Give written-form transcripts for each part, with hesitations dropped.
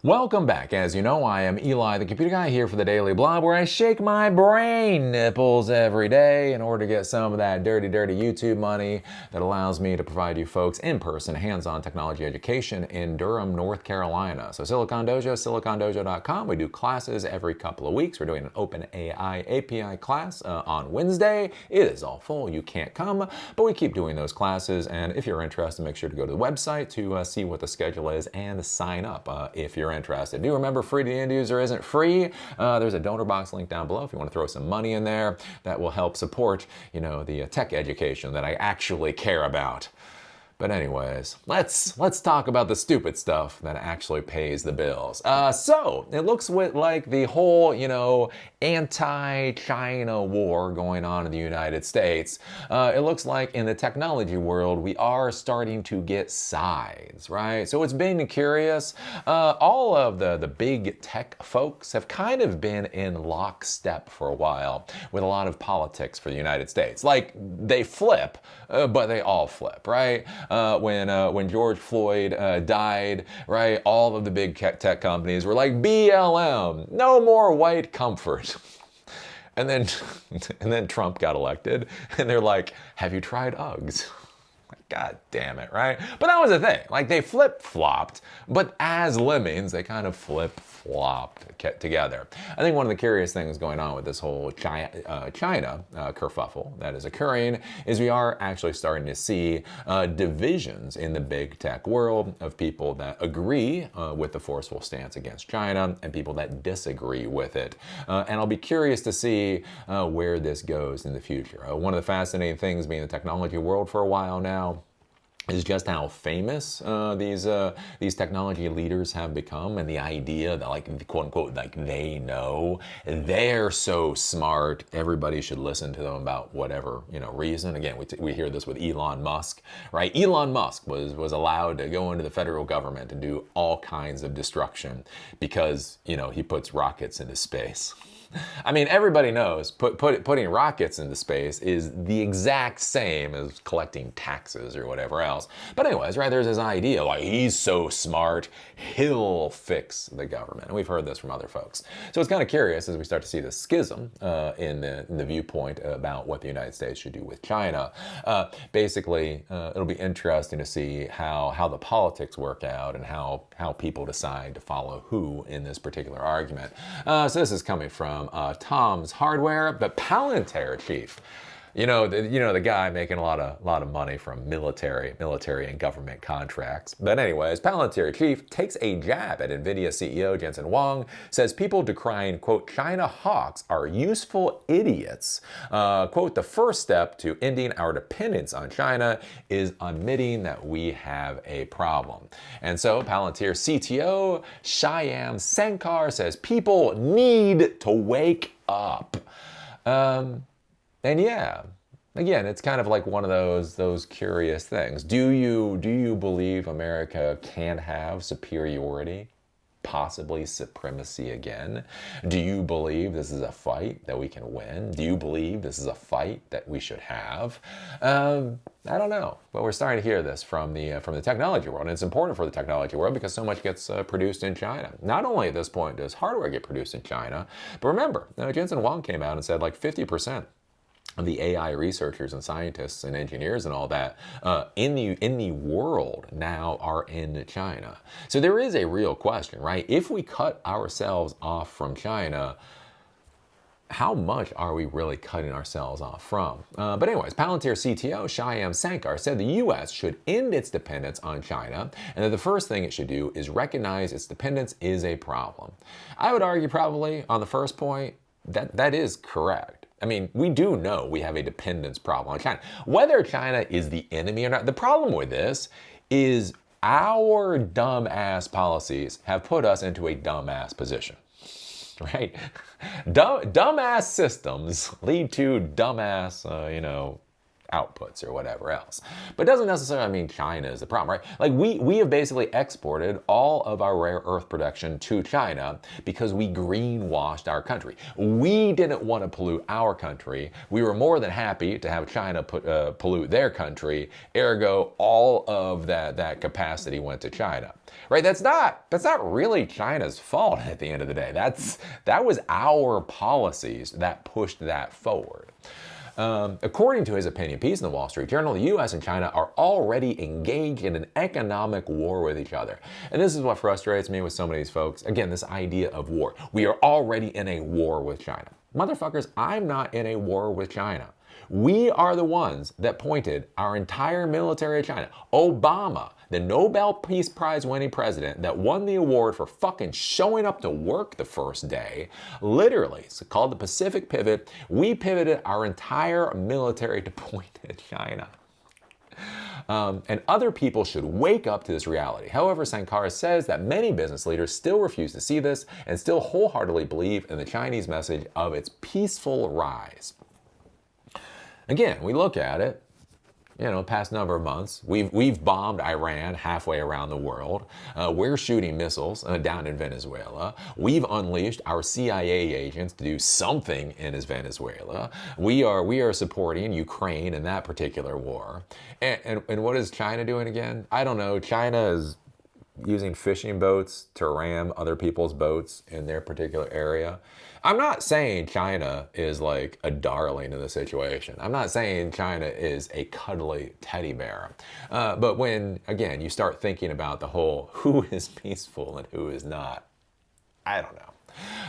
Welcome back. As you know, I am Eli, the computer guy, here for the Daily Blob, where I shake my brain nipples every day in order to get some of that dirty YouTube money that allows me to provide you folks in-person, hands-on technology education in Durham, North Carolina. So Silicon Dojo, silicondojo.com. We do classes every couple of weeks. We're doing an OpenAI API class on Wednesday. It is all full. You can't come, but we keep doing those classes. And if you're interested, make sure to go to the website to see what the schedule is and sign up if you're interested. Do remember, free to the end user isn't free. There's a donor box link down below if you want to throw some money in there. That will help support, the tech education that I actually care about. But anyways, let's talk about the stupid stuff that actually pays the bills. So it looks like the whole, anti-China war going on in the United States. It looks like in the technology world, we are starting to get sides, right? So it's been curious. All of the big tech folks have kind of been in lockstep for a while with a lot of politics for the United States. Like, they flip, but they all flip, right? When George Floyd died, right, all of the big tech companies were like, BLM, no more white comfort. And then Trump got elected, and they're like, have you tried Uggs? God damn it, right? But that was the thing. Like, they flip-flopped, but as lemmings, they kind of flip-flopped together. I think one of the curious things going on with this whole China kerfuffle that is occurring is we are actually starting to see divisions in the big tech world of people that agree with the forceful stance against China and people that disagree with it. And I'll be curious to see where this goes in the future. One of the fascinating things being in the technology world for a while now is just how famous these technology leaders have become, and the idea that, like, quote unquote, like, they know, they're so smart, everybody should listen to them about whatever reason. Again, we hear this with Elon Musk, right? Elon Musk was allowed to go into the federal government and do all kinds of destruction because he puts rockets into space. I mean, everybody knows putting rockets into space is the exact same as collecting taxes or whatever else. But anyways, right, there's this idea, like, he's so smart, he'll fix the government. And we've heard this from other folks. So it's kind of curious as we start to see the schism in the viewpoint about what the United States should do with China. Basically, it'll be interesting to see how the politics work out and how people decide to follow who in this particular argument. So this is coming from Tom's Hardware, the Palantir chief. The guy making a lot of money from military and government contracts. But anyways, Palantir chief takes a jab at Nvidia CEO Jensen Huang, says people decrying, quote, China hawks are useful idiots. Quote, the first step to ending our dependence on China is admitting that we have a problem. And so Palantir CTO Huang says people need to wake up. And yeah, again, it's kind of like one of those curious things. Do you believe America can have superiority, possibly supremacy again? Do you believe this is a fight that we can win? Do you believe this is a fight that we should have? I don't know, but we're starting to hear this from the technology world, and it's important for the technology world because so much gets produced in China. Not only at this point does hardware get produced in China, but remember, Jensen Huang came out and said like 50% of the AI researchers and scientists and engineers and all that in the world now are in China. So there is a real question, right? If we cut ourselves off from China, how much are we really cutting ourselves off from? But anyways, Palantir CTO Huang said the U.S. should end its dependence on China, and that the first thing it should do is recognize its dependence is a problem. I would argue probably on the first point that is correct. I mean, we do know we have a dependence problem on China. Whether China is the enemy or not, the problem with this is our dumbass policies have put us into a dumbass position, right? Dumbass systems lead to dumbass, outputs or whatever else. But it doesn't necessarily mean China is the problem, right? Like we have basically exported all of our rare earth production to China because we greenwashed our country. We didn't want to pollute our country. We were more than happy to have China pollute their country. Ergo, all of that capacity went to China, right? That's not really China's fault at the end of the day. That was our policies that pushed that forward. According to his opinion piece in the Wall Street Journal, the U.S. and China are already engaged in an economic war with each other. And this is what frustrates me with some of these folks. Again, this idea of war. We are already in a war with China. Motherfuckers, I'm not in a war with China. We are the ones that pointed our entire military at China. Obama, the Nobel Peace Prize winning president that won the award for fucking showing up to work the first day, literally, it's called the Pacific Pivot. We pivoted our entire military to point at China. And other people should wake up to this reality. However, Sankara says that many business leaders still refuse to see this and still wholeheartedly believe in the Chinese message of its peaceful rise. Again, we look at it, past number of months, we've bombed Iran halfway around the world. We're shooting missiles down in Venezuela. We've unleashed our CIA agents to do something in Venezuela. We are supporting Ukraine in that particular war. And what is China doing again? I don't know. China is using fishing boats to ram other people's boats in their particular area. I'm not saying China is like a darling in the situation. I'm not saying China is a cuddly teddy bear. But when, again, you start thinking about the whole who is peaceful and who is not, I don't know.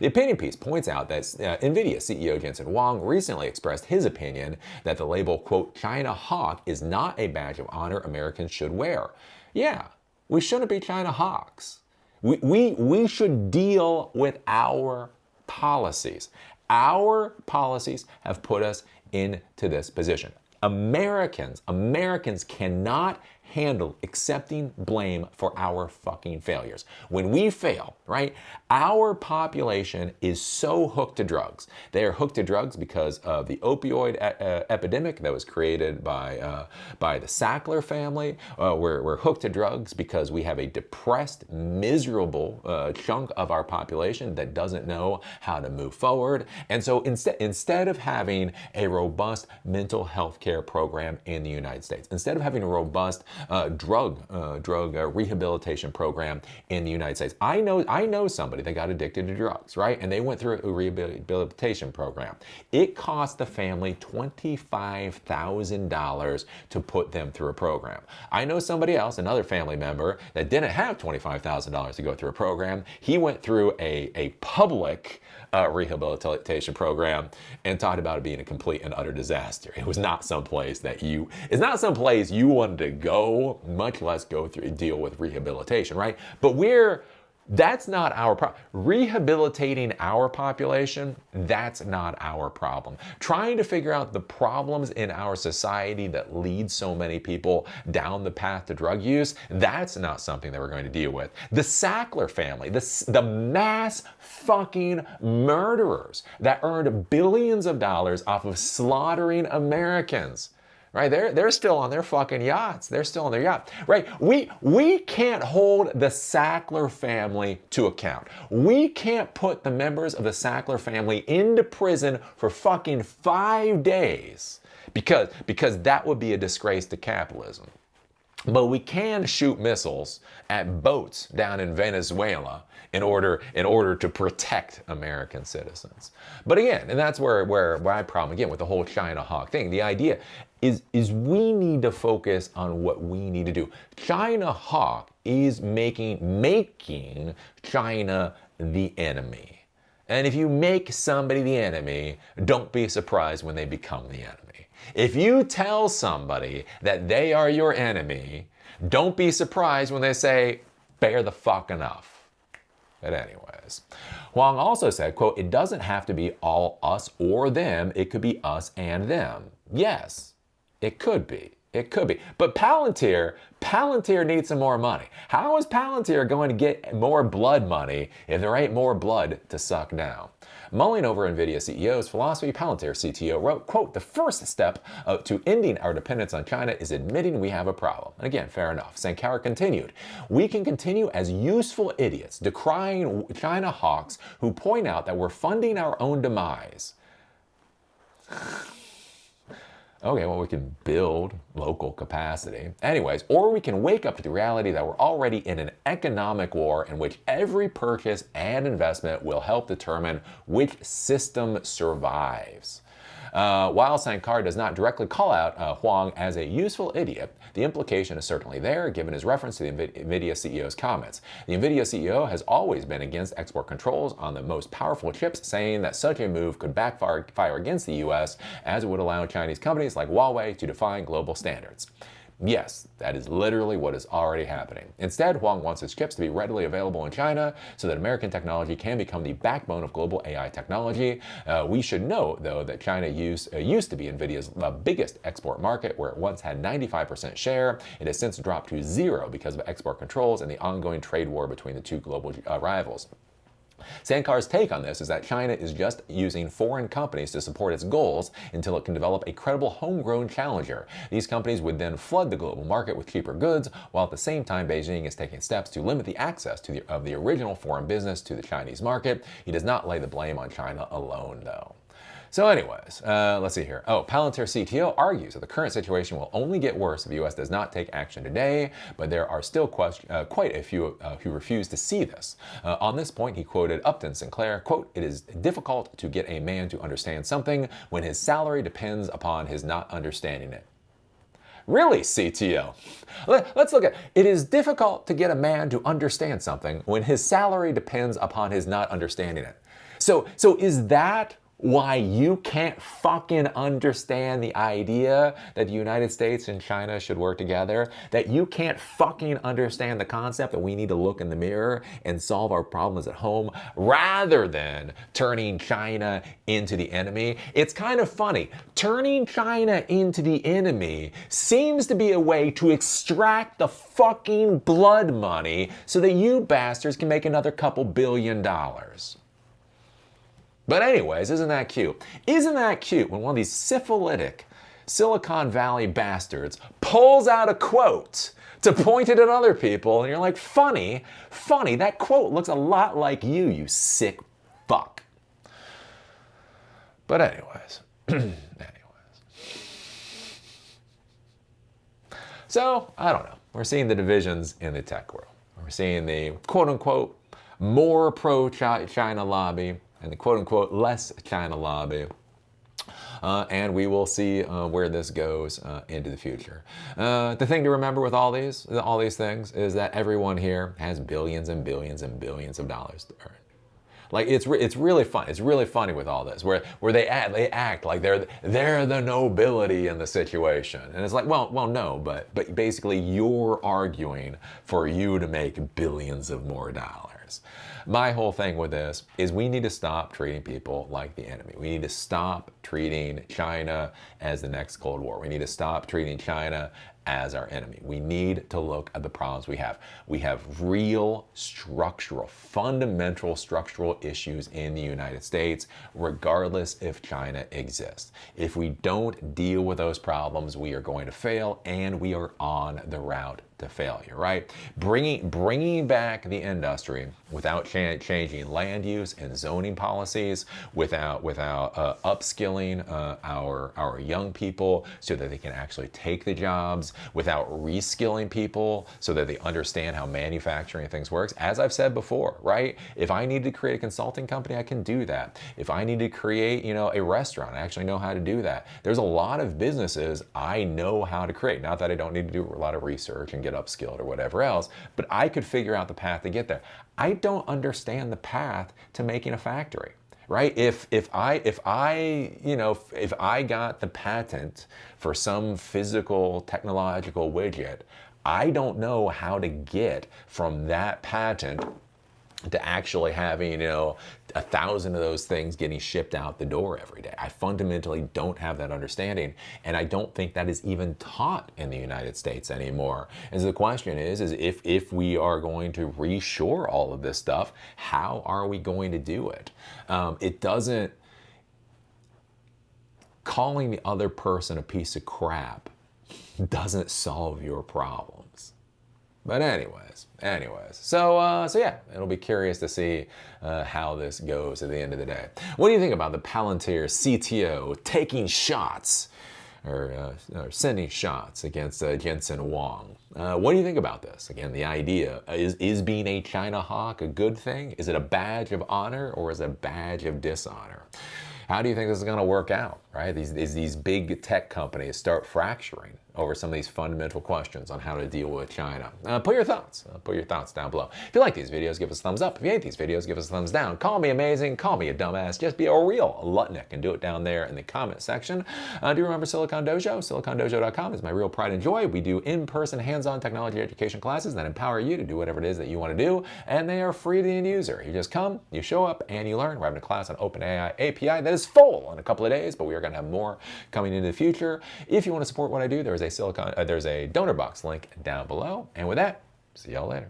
The opinion piece points out that Nvidia CEO Jensen Huang recently expressed his opinion that the label, quote, China hawk is not a badge of honor Americans should wear. Yeah, we shouldn't be China hawks. We should deal with our policies. Our policies have put us into this position. Americans cannot handle accepting blame for our fucking failures. When we fail, right, our population is so hooked to drugs. They are hooked to drugs because of the opioid epidemic that was created by the Sackler family. We're hooked to drugs because we have a depressed, miserable chunk of our population that doesn't know how to move forward. And so instead of having a robust mental health care program in the United States, instead of having a robust drug rehabilitation program in the United States. I know somebody that got addicted to drugs, right? And they went through a rehabilitation program. It cost the family $25,000 to put them through a program. I know somebody else, another family member, that didn't have $25,000 to go through a program. He went through a public rehabilitation program and talked about it being a complete and utter disaster. It was not someplace you wanted to go, much less deal with rehabilitation, right? But that's not our problem. Rehabilitating our population, that's not our problem. Trying to figure out the problems in our society that lead so many people down the path to drug use, that's not something that we're going to deal with. The Sackler family, the mass fucking murderers that earned billions of dollars off of slaughtering Americans. Right, they're still on their fucking yachts. They're still on their yacht. Right, we can't hold the Sackler family to account. We can't put the members of the Sackler family into prison for fucking 5 days because that would be a disgrace to capitalism. But we can shoot missiles at boats down in Venezuela in order to protect American citizens. But again, and that's where my problem, again, with the whole China hawk thing, the idea is we need to focus on what we need to do. China hawk is making China the enemy. And if you make somebody the enemy, don't be surprised when they become the enemy. If you tell somebody that they are your enemy, don't be surprised when they say, fair the fuck enough. But anyways, Huang also said, quote, it doesn't have to be all us or them. It could be us and them. Yes, it could be. It could be. But Palantir needs some more money. How is Palantir going to get more blood money if there ain't more blood to suck now? Mulling over Nvidia CEO's philosophy, Palantir CTO wrote, quote, "The first step to ending our dependence on China is admitting we have a problem." And again, fair enough. Sankara continued, "We can continue as useful idiots, decrying China hawks who point out that we're funding our own demise." Okay, well, we can build local capacity. Anyways, or we can wake up to the reality that we're already in an economic war in which every purchase and investment will help determine which system survives. While Sankar does not directly call out Huang as a useful idiot, the implication is certainly there, given his reference to the Nvidia CEO's comments. The Nvidia CEO has always been against export controls on the most powerful chips, saying that such a move could backfire against the U.S., as it would allow Chinese companies like Huawei to define global standards. Yes, that is literally what is already happening. Instead, Huang wants his chips to be readily available in China so that American technology can become the backbone of global AI technology. We should note, though, that China used to be Nvidia's biggest export market, where it once had 95% share. It has since dropped to zero because of export controls and the ongoing trade war between the two global rivals. Sankar's take on this is that China is just using foreign companies to support its goals until it can develop a credible homegrown challenger. These companies would then flood the global market with cheaper goods, while at the same time Beijing is taking steps to limit the access of the original foreign business to the Chinese market. He does not lay the blame on China alone, though. So anyways, let's see here. Palantir CTO argues that the current situation will only get worse if the U.S. does not take action today, but there are still quite a few who refuse to see this. On this point, he quoted Upton Sinclair, quote, "It is difficult to get a man to understand something when his salary depends upon his not understanding it." Really, CTO? Let's look at it. It is difficult to get a man to understand something when his salary depends upon his not understanding it. So is that why you can't fucking understand the idea that the United States and China should work together? That you can't fucking understand the concept that we need to look in the mirror and solve our problems at home rather than turning China into the enemy? It's kind of funny. Turning China into the enemy seems to be a way to extract the fucking blood money so that you bastards can make another couple $1 billion. But anyways, isn't that cute? Isn't that cute when one of these syphilitic Silicon Valley bastards pulls out a quote to point it at other people and you're like, funny, that quote looks a lot like you sick fuck. But anyways, So, I don't know. We're seeing the divisions in the tech world. We're seeing the quote-unquote more pro-China lobby and the quote-unquote less China lobby. And we will see where this goes into the future. The thing to remember with all these things is that everyone here has billions and billions and billions of dollars to earn. Like it's really fun. It's really funny with all this, where they act like they're the nobility in the situation, and it's like, well, no, but basically you're arguing for you to make billions of more dollars. My whole thing with this is we need to stop treating people like the enemy. We need to stop treating China as the next Cold War. We need to stop treating China as our enemy. We need to look at the problems we have. We have real fundamental structural issues in the United States, regardless if China exists. If we don't deal with those problems, we are going to fail, and we are on the route to failure, right? Bringing back the industry without changing land use and zoning policies, without upskilling our young people so that they can actually take the jobs, without reskilling people so that they understand how manufacturing and things works. As I've said before, right? If I need to create a consulting company, I can do that. If I need to create, a restaurant, I actually know how to do that. There's a lot of businesses I know how to create. Not that I don't need to do a lot of research and get upskilled or whatever else, but I could figure out the path to get there. I don't understand the path to making a factory, right? If I got the patent for some physical technological widget, I don't know how to get from that patent to actually having, 1,000 of those things getting shipped out the door every day. I fundamentally don't have that understanding, and I don't think that is even taught in the United States anymore. And so the question is if we are going to reshore all of this stuff, how are we going to do it? It doesn't, calling the other person a piece of crap doesn't solve your problems. But anyways, so yeah, it'll be curious to see how this goes at the end of the day. What do you think about the Palantir CTO taking shots or sending shots against Jensen Huang? What do you think about this? Again, the idea is being a China hawk a good thing? Is it a badge of honor or is it a badge of dishonor? How do you think this is going to work out, right? These big tech companies start fracturing over some of these fundamental questions on how to deal with China. Put your thoughts down below. If you like these videos, give us a thumbs up. If you hate these videos, give us a thumbs down. Call me amazing, call me a dumbass. Just be a real Lutnick and do it down there in the comment section. Do you remember Silicon Dojo? SiliconDojo.com is my real pride and joy. We do in-person, hands-on technology education classes that empower you to do whatever it is that you want to do, and they are free to the end user. You just come, you show up, and you learn. We're having a class on OpenAI API that is full in a couple of days, but we are going to have more coming into the future. If you want to support what I do, there's a donor box link down below. And with that, see y'all later.